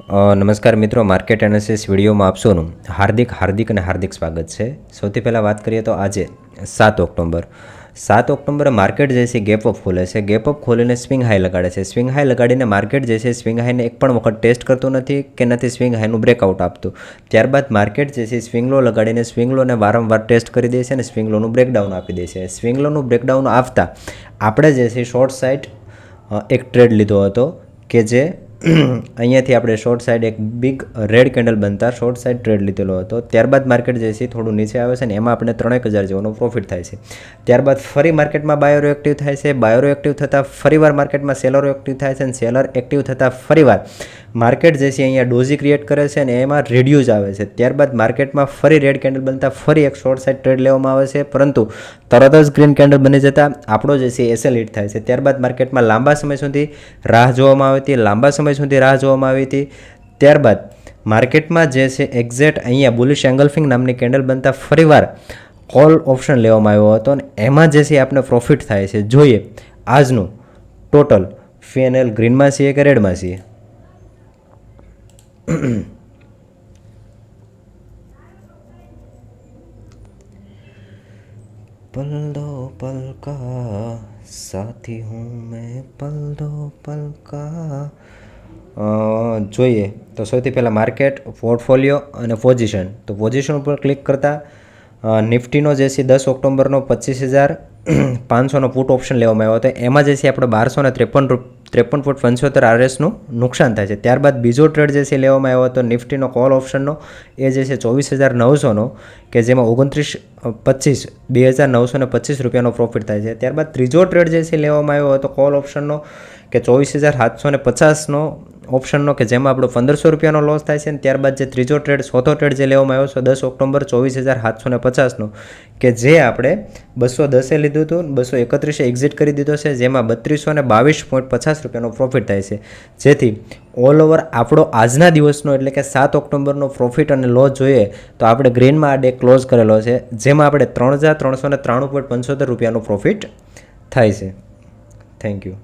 નમસ્કાર મિત્રો, market analysis વિડીયોમાં આપ સૌનું હાર્દિક સ્વાગત છે। સૌથી પહેલાં વાત કરીએ તો આજે 7 ઓક્ટોબર માર્કેટ જે છે ગેપ અપ ખોલે છે। ગેપ અપ ખોલીને સ્વિંગ હાઈ લગાડે છે। સ્વિંગ હાઈ લગાડીને માર્કેટ જે છે સ્વિંગ હાઈને એક પણ વખત ટેસ્ટ કરતું નથી કે નથી સ્વિંગ હાઈનું બ્રેકઆઉટ આપતું। ત્યારબાદ માર્કેટ જે છે સ્વિંગ લો લગાડીને સ્વિંગ લોને વારંવાર ટેસ્ટ કરી દે છે અને સ્વિંગ લોનું બ્રેકડાઉન આપી દે છે। સ્વિંગ લોનું બ્રેકડાઉન આપતા આપણે જે છે શોર્ટ સાઇડ એક ટ્રેડ લીધો હતો કે જે અહીંયાથી આપણે શોર્ટ સાઇડ એક બિગ રેડ કેન્ડલ બનતા શોર્ટ સાઇડ ટ્રેડ લીધેલો હતો। ત્યારબાદ માર્કેટ જે છે થોડું નીચે આવે છે ને એમાં આપણે 3,000 જેવાનો પ્રોફિટ થાય છે। ત્યારબાદ ફરી માર્કેટમાં બાયરો એક્ટિવ થાય છે। બાયરો એક્ટિવ થતાં ફરીવાર માર્કેટમાં સેલરો એક્ટિવ થાય છે અને સેલર એક્ટિવ થતાં ફરીવાર માર્કેટ જે છે અહીંયા ડોઝી ક્રિએટ કરે છે અને એમાં રેડ્યુઝ આવે છે। ત્યારબાદ માર્કેટમાં ફરી રેડ કેન્ડલ બનતા ફરી એક શોર્ટ સાઇડ ટ્રેડ લેવામાં આવે છે, પરંતુ તરત જ ગ્રીન કેન્ડલ બની જતાં આપણો જે છે એસએલ હિટ થાય છે। ત્યારબાદ માર્કેટમાં લાંબા સમય સુધી રાહ જોવામાં આવી હતી। ત્યારબાદ માર્કેટમાં જે છે એક્ઝેક્ટ અહીંયા બુલિશ એંગલ્ફિંગ નામની કેન્ડલ બનતા ફરીવાર કોલ ઓપ્શન લેવામાં આવ્યો હતો અને એમાં જે છે આપણે પ્રોફિટ થાય છે। જોઈએ આજનું ટોટલ ફીએનએલ ગ્રીનમાં છીએ કે રેડમાં છીએ। पल दो पल का साथी हूँ मैं, पल दो पल का। જોઈએ તો સૌથી પહેલાં માર્કેટ, પોર્ટફોલિયો અને પોઝિશન। તો પોઝિશન ઉપર ક્લિક કરતાં નિફ્ટીનો જે છે 10 ઓક્ટોબરનો 25,500નો પુટ ઓપ્શન લેવામાં આવ્યો હતો। એમાં જે છે આપણે 1253.75 RSનું નુકસાન થાય છે। ત્યારબાદ બીજો ટ્રેડ જે છે લેવામાં આવ્યો હતો નિફ્ટીનો કોલ ઓપ્શનનો, એ જે છે 24,900નો કે જેમાં 29/25/2,925 રૂપિયાનો પ્રોફિટ થાય છે। ત્યારબાદ ત્રીજો ટ્રેડ જે છે લેવામાં આવ્યો હતો કોલ ઓપ્શનનો કે 24,750નો ઓપ્શનનો કે જેમાં આપણો 1,500 રૂપિયાનો લોસ થાય છે। અને ત્યારબાદ જે ત્રીજો ટ્રેડ ચોથો ટ્રેડ જે લેવામાં આવ્યો છે 10 ઓક્ટોબર 24,750નો કે જે આપણે 210 લીધું હતું, 231 એક્ઝિટ કરી દીધો છે, જેમાં 322.50 રૂપિયાનો પ્રોફિટ થાય છે। જેથી ઓલ ઓવર આપણો આજના દિવસનો એટલે કે 7 ઓક્ટોબરનો પ્રોફિટ અને લોસ જોઈએ તો આપણે ગ્રીનમાં આ ડે ક્લોઝ કરેલો છે, જેમાં આપણે 3,393.75 રૂપિયાનો પ્રોફિટ થાય છે। Thank you.